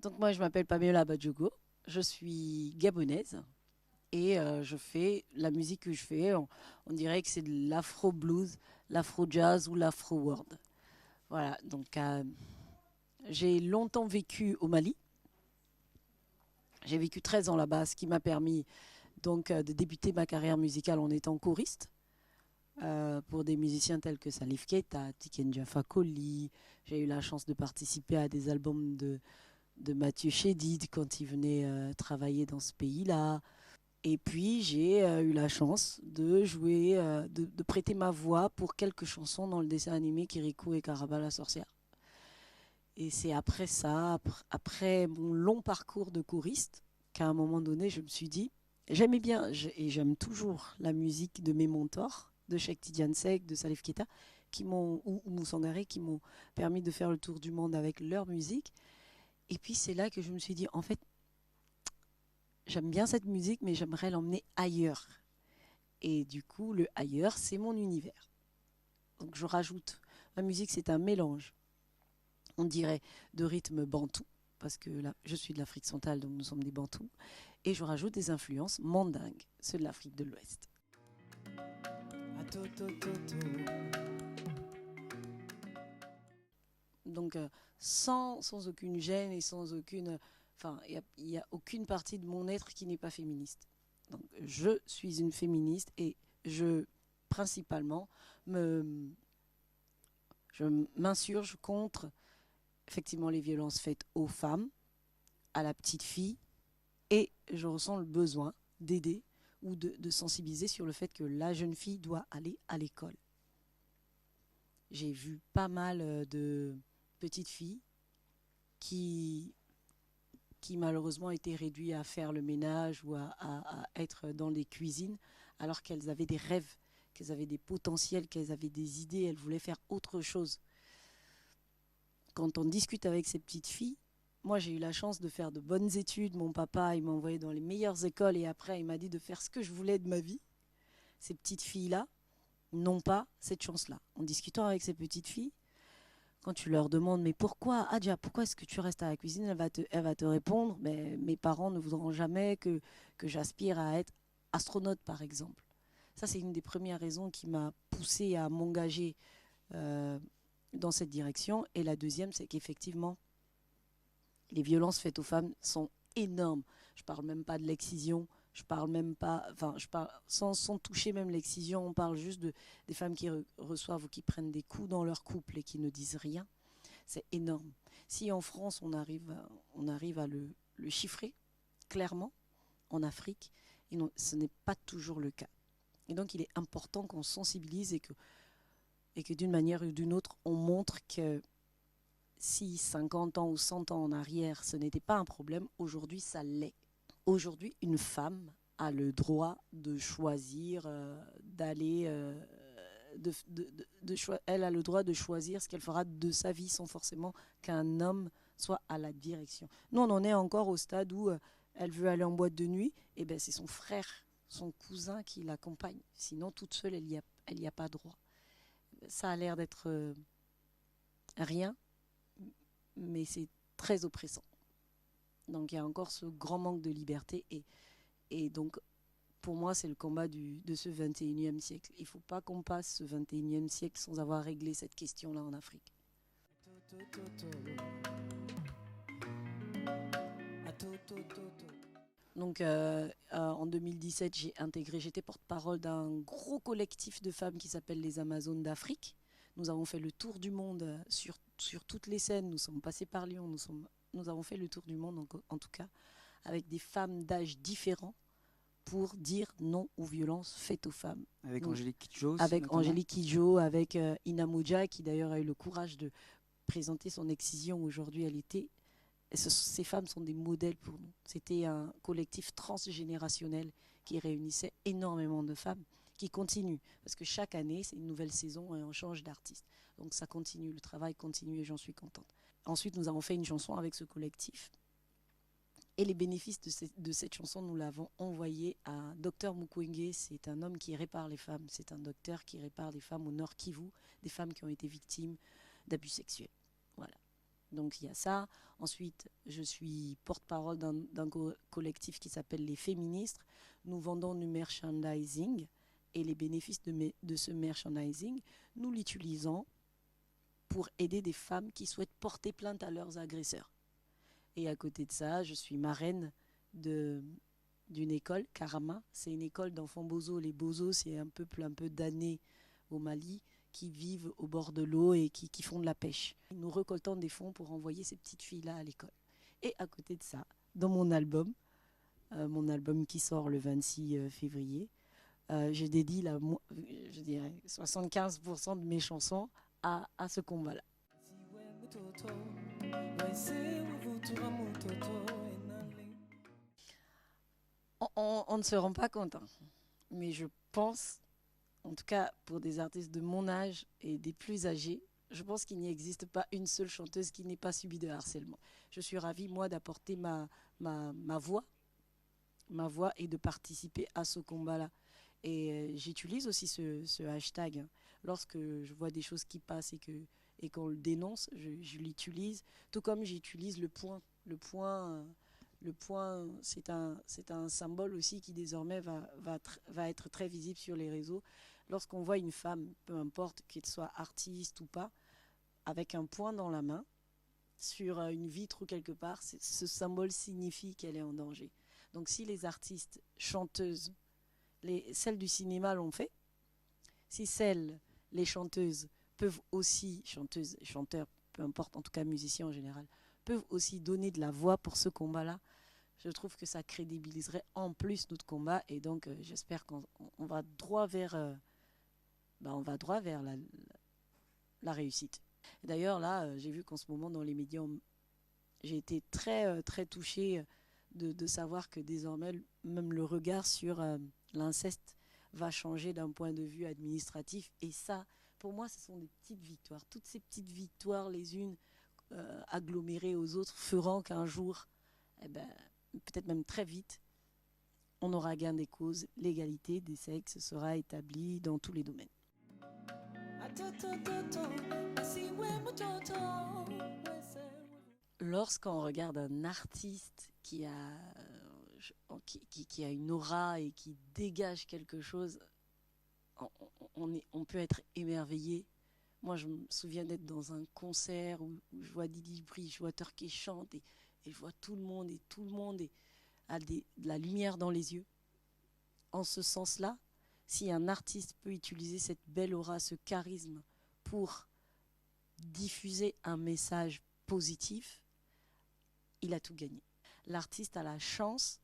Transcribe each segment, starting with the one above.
Donc moi je m'appelle Pamela Badjogo, je suis gabonaise et je fais la musique que je fais, on dirait que c'est de l'afro-blues, l'afro-jazz ou l'afro-world. Voilà, donc j'ai longtemps vécu au Mali, j'ai vécu 13 ans là-bas, ce qui m'a permis donc de débuter ma carrière musicale en étant choriste. Pour des musiciens tels que Salif Keita, Tiken Jaffa Koli. J'ai eu la chance de participer à des albums de Mathieu Chédid quand il venait travailler dans ce pays-là. Et puis j'ai eu la chance de jouer, de prêter ma voix pour quelques chansons dans le dessin animé Kirikou et Karaba la sorcière. Et c'est après ça, après mon long parcours de choriste, qu'à un moment donné, je me suis dit, j'aimais bien et j'aime toujours la musique de mes mentors, de Cheikh Tidiane Seck, de Salif Keita, ou Moussangare, qui m'ont permis de faire le tour du monde avec leur musique. Et puis c'est là que je me suis dit, en fait, j'aime bien cette musique, mais j'aimerais l'emmener ailleurs. Et du coup, le ailleurs, c'est mon univers. Donc je rajoute, ma musique, c'est un mélange, on dirait, de rythme bantou, parce que là, je suis de l'Afrique centrale, donc nous sommes des bantous. Et je rajoute des influences mandingues, ceux de l'Afrique de l'Ouest. Donc sans aucune gêne et sans aucune... Enfin, il n'y a aucune partie de mon être qui n'est pas féministe. Donc je suis une féministe et je, principalement, je m'insurge contre effectivement les violences faites aux femmes, à la petite fille, et je ressens le besoin d'aider ou de sensibiliser sur le fait que la jeune fille doit aller à l'école. J'ai vu pas mal de petites filles qui malheureusement étaient réduites à faire le ménage ou à être dans les cuisines alors qu'elles avaient des rêves, qu'elles avaient des potentiels, qu'elles avaient des idées, elles voulaient faire autre chose. Quand on discute avec ces petites filles, moi j'ai eu la chance de faire de bonnes études, mon papa il m'a envoyé dans les meilleures écoles et après il m'a dit de faire ce que je voulais de ma vie. Ces petites filles-là n'ont pas cette chance-là. En discutant avec ces petites filles, quand tu leur demandes mais pourquoi Adja, pourquoi est-ce que tu restes à la cuisine, elle va te répondre mais mes parents ne voudront jamais que j'aspire à être astronaute par exemple. Ça c'est une des premières raisons qui m'a poussée à m'engager dans cette direction. Et la deuxième, c'est qu'effectivement, les violences faites aux femmes sont énormes. Je parle même pas de l'excision, je parle même pas, enfin, je parle sans toucher même l'excision, on parle juste des femmes qui reçoivent ou qui prennent des coups dans leur couple et qui ne disent rien. C'est énorme. Si en France, on arrive à le chiffrer clairement, en Afrique, et non, ce n'est pas toujours le cas. Et donc, il est important qu'on sensibilise et que d'une manière ou d'une autre, on montre que si 50 ans ou 100 ans en arrière, ce n'était pas un problème, aujourd'hui, ça l'est. Aujourd'hui, une femme a le droit de choisir d'aller... elle a le droit de choisir ce qu'elle fera de sa vie sans forcément qu'un homme soit à la direction. Nous, on en est encore au stade où elle veut aller en boîte de nuit, et ben c'est son frère, son cousin qui l'accompagne. Sinon, toute seule, elle y a pas droit. Ça a l'air d'être rien, mais c'est très oppressant. Donc il y a encore ce grand manque de liberté et donc pour moi c'est le combat de ce 21e siècle. Il ne faut pas qu'on passe ce 21e siècle sans avoir réglé cette question-là en Afrique. Donc en 2017 j'étais porte-parole d'un gros collectif de femmes qui s'appelle les Amazones d'Afrique. Nous avons fait le tour du monde sur toutes les scènes. Nous sommes passés par Lyon. Nous avons fait le tour du monde, en tout cas, avec des femmes d'âge différents pour dire non aux violences faites aux femmes. Avec Angélique Kidjo aussi, avec notamment. Angélique Kidjo, avec Ina Moudja, qui d'ailleurs a eu le courage de présenter son excision aujourd'hui. Ces femmes sont des modèles pour nous. C'était un collectif transgénérationnel qui réunissait énormément de femmes, qui continue. Parce que chaque année, c'est une nouvelle saison et on change d'artiste. Donc ça continue, le travail continue et j'en suis contente. Ensuite, nous avons fait une chanson avec ce collectif. Et les bénéfices de cette chanson, nous l'avons envoyé à Dr Mukwege. C'est un homme qui répare les femmes. C'est un docteur qui répare les femmes au Nord Kivu, des femmes qui ont été victimes d'abus sexuels. Voilà. Donc il y a ça. Ensuite, je suis porte-parole d'un collectif qui s'appelle les Féministes. Nous vendons du merchandising et les bénéfices de ce merchandising, nous l'utilisons pour aider des femmes qui souhaitent porter plainte à leurs agresseurs. Et à côté de ça, je suis marraine d'une école, Karama. C'est une école d'enfants bozos. Les bozos, c'est un peuple un peu damné au Mali qui vivent au bord de l'eau et qui font de la pêche. Nous récoltons des fonds pour envoyer ces petites filles-là à l'école. Et à côté de ça, dans mon album qui sort le 26 février, je dédie je dirais 75% de mes chansons à ce combat-là. On ne se rend pas compte, hein. Mais je pense, en tout cas pour des artistes de mon âge et des plus âgés, je pense qu'il n'existe pas une seule chanteuse qui n'ait pas subi de harcèlement. Je suis ravie, moi, d'apporter ma voix et de participer à ce combat-là. Et j'utilise aussi ce hashtag, hein. Lorsque je vois des choses qui passent et qu'on le dénonce, je l'utilise. Tout comme j'utilise le point. Le point, c'est un symbole aussi qui désormais va être très visible sur les réseaux. Lorsqu'on voit une femme, peu importe qu'elle soit artiste ou pas, avec un point dans la main, sur une vitre ou quelque part, ce symbole signifie qu'elle est en danger. Donc si les artistes, chanteuses, celles du cinéma l'ont fait, si les chanteuses peuvent aussi, chanteuses et chanteurs, peu importe, en tout cas musiciens en général, peuvent aussi donner de la voix pour ce combat-là, je trouve que ça crédibiliserait en plus notre combat. Et donc j'espère qu'on va droit vers, la réussite. D'ailleurs là, j'ai vu qu'en ce moment dans les médias, j'ai été très, très touchée de savoir que désormais, même le regard sur l'inceste va changer d'un point de vue administratif. Et ça, pour moi, ce sont des petites victoires. Toutes ces petites victoires, les unes agglomérées aux autres, feront qu'un jour, peut-être même très vite, on aura gain des causes. L'égalité des sexes sera établie dans tous les domaines. Lorsqu'on regarde un artiste qui a une aura et qui dégage quelque chose, on peut être émerveillé. Moi, je me souviens d'être dans un concert où je vois Didi Bridgewater qui chante et je vois tout le monde a de la lumière dans les yeux. En ce sens-là, si un artiste peut utiliser cette belle aura, ce charisme pour diffuser un message positif, il a tout gagné. L'artiste a la chance,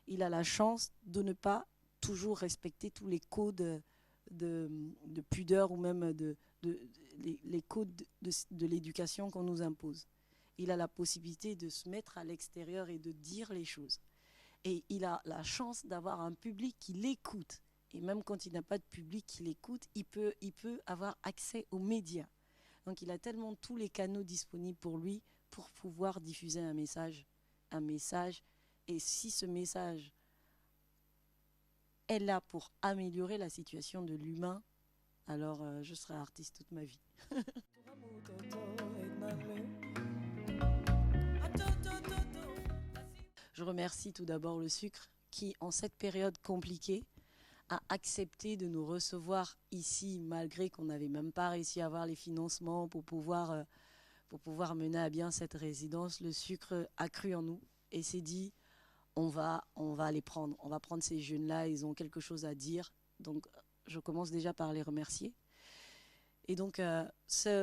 il a la chance de ne pas toujours respecter tous les codes de pudeur ou même les codes de l'éducation qu'on nous impose. Il a la possibilité de se mettre à l'extérieur et de dire les choses. Et il a la chance d'avoir un public qui l'écoute. Et même quand il n'a pas de public qui l'écoute, il peut avoir accès aux médias. Donc il a tellement tous les canaux disponibles pour lui pour pouvoir diffuser un message. Et si ce message est là pour améliorer la situation de l'humain, alors je serai artiste toute ma vie. Je remercie tout d'abord le sucre qui, en cette période compliquée, a accepté de nous recevoir ici, malgré qu'on n'avait même pas réussi à avoir les financements pour pouvoir mener à bien cette résidence. Le sucre a cru en nous et s'est dit, on va les prendre. On va prendre ces jeunes-là, ils ont quelque chose à dire. Donc, je commence déjà par les remercier. Et donc, cette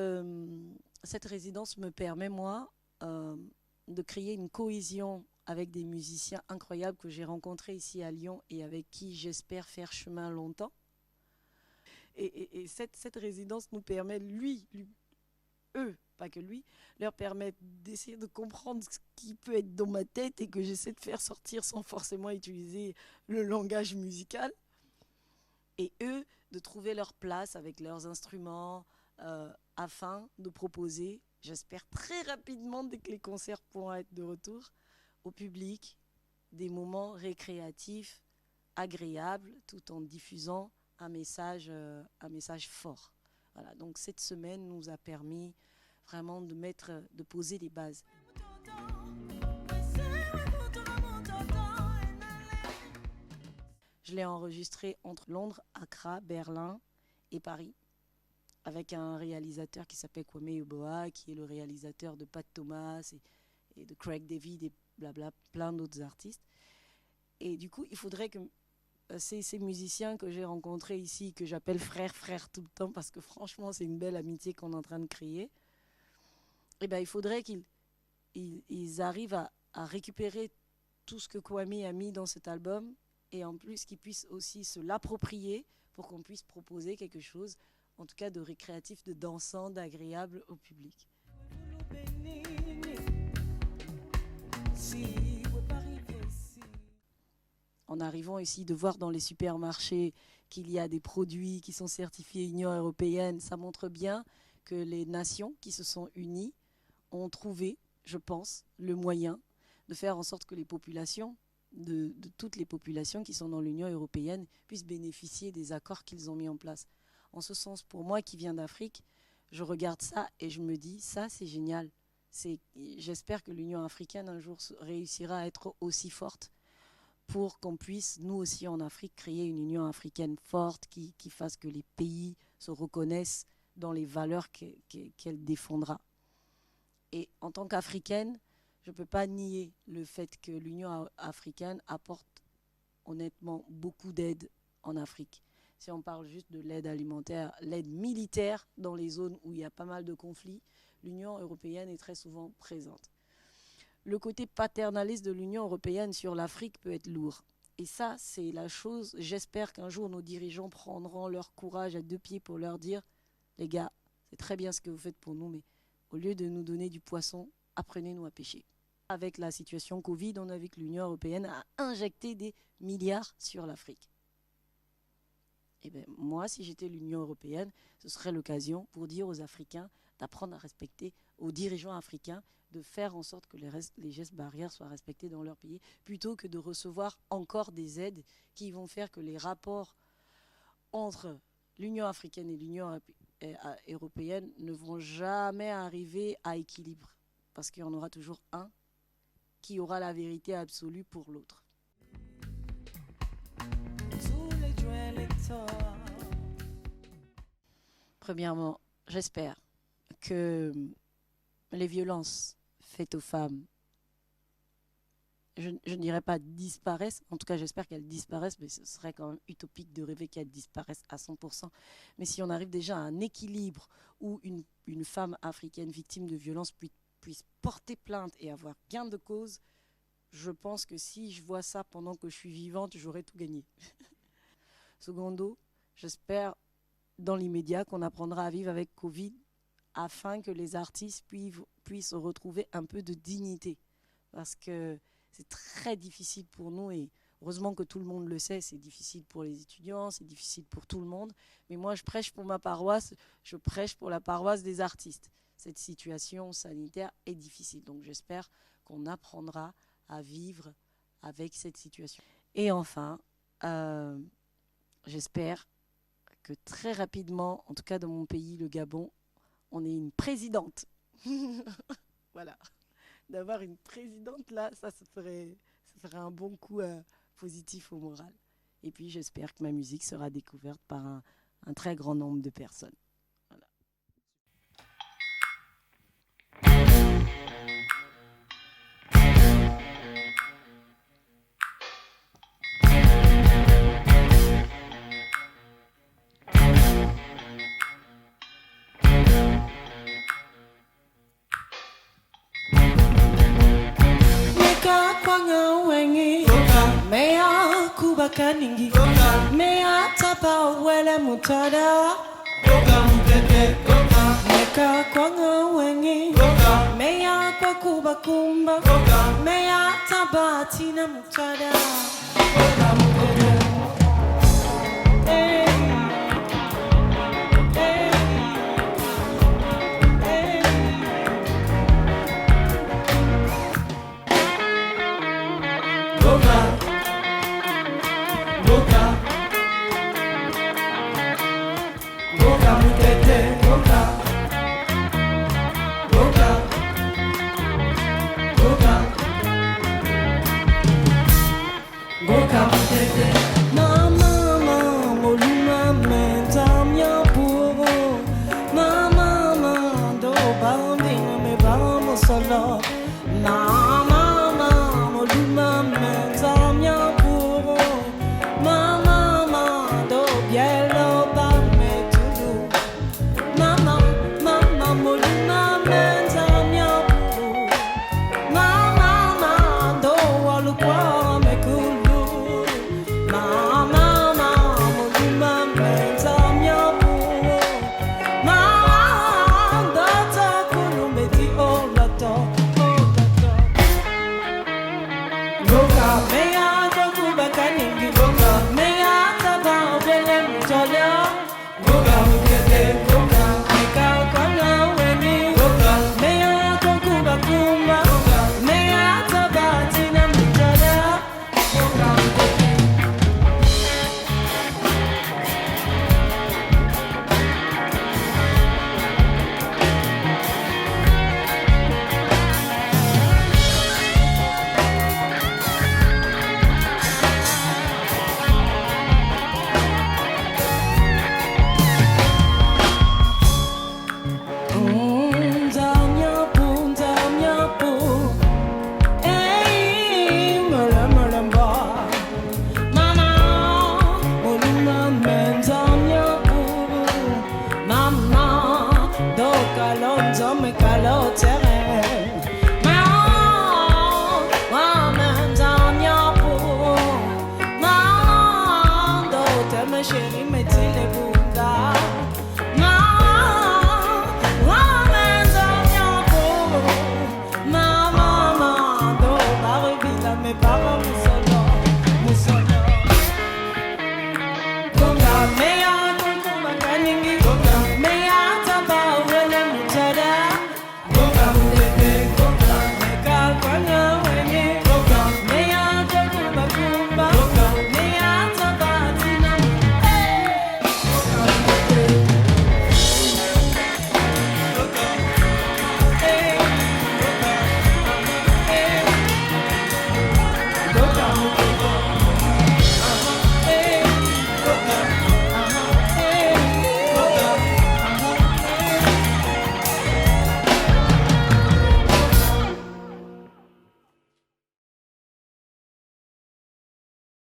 résidence me permet, moi, de créer une cohésion avec des musiciens incroyables que j'ai rencontrés ici à Lyon et avec qui j'espère faire chemin longtemps. Et cette résidence nous permet, eux, pas que lui, leur permettre d'essayer de comprendre ce qui peut être dans ma tête et que j'essaie de faire sortir sans forcément utiliser le langage musical. Et eux, de trouver leur place avec leurs instruments afin de proposer, j'espère très rapidement, dès que les concerts pourront être de retour, au public des moments récréatifs, agréables, tout en diffusant un message fort. Voilà, donc cette semaine nous a permis vraiment de poser les bases. Je l'ai enregistré entre Londres, Accra, Berlin et Paris, avec un réalisateur qui s'appelle Kwame Yeboah, qui est le réalisateur de Pat Thomas et de Craig David et blabla, plein d'autres artistes. Et du coup, il faudrait que ces musiciens que j'ai rencontrés ici, que j'appelle frères tout le temps, parce que franchement, c'est une belle amitié qu'on est en train de créer, et ben, il faudrait qu'ils arrivent à récupérer tout ce que Kwame a mis dans cet album, et en plus qu'ils puissent aussi se l'approprier pour qu'on puisse proposer quelque chose, en tout cas de récréatif, de dansant, d'agréable au public. En arrivant ici, de voir dans les supermarchés qu'il y a des produits qui sont certifiés Union européenne, ça montre bien que les nations qui se sont unies ont trouvé, je pense, le moyen de faire en sorte que les populations, de toutes les populations qui sont dans l'Union européenne, puissent bénéficier des accords qu'ils ont mis en place. En ce sens, pour moi qui viens d'Afrique, je regarde ça et je me dis, ça c'est génial. J'espère que l'Union africaine un jour réussira à être aussi forte pour qu'on puisse, nous aussi en Afrique, créer une Union africaine forte qui fasse que les pays se reconnaissent dans les valeurs qu'elle défendra. Et en tant qu'Africaine, je ne peux pas nier le fait que l'Union africaine apporte honnêtement beaucoup d'aide en Afrique. Si on parle juste de l'aide alimentaire, l'aide militaire dans les zones où il y a pas mal de conflits, l'Union européenne est très souvent présente. Le côté paternaliste de l'Union européenne sur l'Afrique peut être lourd. Et ça, c'est la chose, j'espère qu'un jour nos dirigeants prendront leur courage à deux pieds pour leur dire « Les gars, c'est très bien ce que vous faites pour nous, mais au lieu de nous donner du poisson, apprenez-nous à pêcher. » Avec la situation Covid, on a vu que l'Union européenne a injecté des milliards sur l'Afrique. Et bien, moi, si j'étais l'Union européenne, ce serait l'occasion pour dire aux Africains d'apprendre à respecter, aux dirigeants africains, de faire en sorte que les gestes barrières soient respectés dans leur pays, plutôt que de recevoir encore des aides qui vont faire que les rapports entre l'Union africaine et l'Union européenne ne vont jamais arriver à équilibre, parce qu'il y en aura toujours un qui aura la vérité absolue pour l'autre. Premièrement, j'espère que les violences faites aux femmes, je ne dirais pas disparaissent, en tout cas j'espère qu'elles disparaissent, mais ce serait quand même utopique de rêver qu'elles disparaissent à 100%. Mais si on arrive déjà à un équilibre où une femme africaine victime de violences puisse porter plainte et avoir gain de cause, je pense que si je vois ça pendant que je suis vivante, j'aurais tout gagné. Secondo, j'espère dans l'immédiat qu'on apprendra à vivre avec Covid afin que les artistes puissent retrouver un peu de dignité. Parce que c'est très difficile pour nous et heureusement que tout le monde le sait, c'est difficile pour les étudiants, c'est difficile pour tout le monde. Mais moi, je prêche pour ma paroisse, je prêche pour la paroisse des artistes. Cette situation sanitaire est difficile. Donc j'espère qu'on apprendra à vivre avec cette situation. Et enfin, j'espère que très rapidement, en tout cas dans mon pays, le Gabon, on ait une présidente. Voilà. D'avoir une présidente là, ça ferait un bon coup positif au moral. Et puis j'espère que ma musique sera découverte par un très grand nombre de personnes. Voilà. Mea kubakaningi Mea tapa wele mutada Meka kwanga wengi Mea kwa kubakumba Mea taba tina mutada solo